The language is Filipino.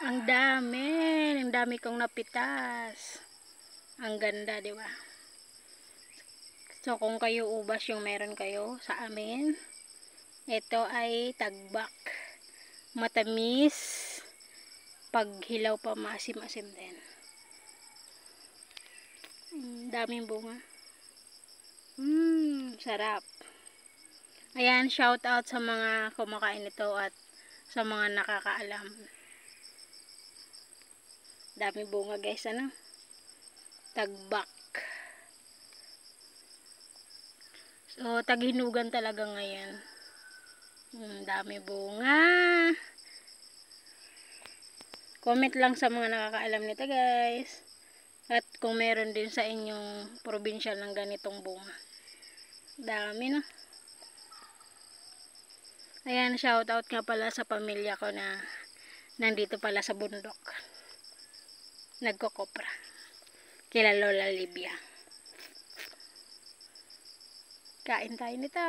Ang dami kong napitas. Ang ganda, di ba? So, kung kayo ubas yung meron kayo sa amin, ito ay tagbak. Matamis. Pag hilaw pa, maasim-asim din. Daming bunga. Sarap. Ayan, shout out sa mga kumakain nito at sa mga nakakaalam. Dami bunga guys, ano? Tagbak. So, taghinugan talaga ngayon. Dami bunga. Comment lang sa mga nakakaalam nito guys. At kung meron din sa inyong probinsya ng ganitong bunga. Dami na. Ayan, shout out nga pala sa pamilya ko na nandito pala sa bundok. Nagkokopra. Kila Lola Libya. Kain tayo nito.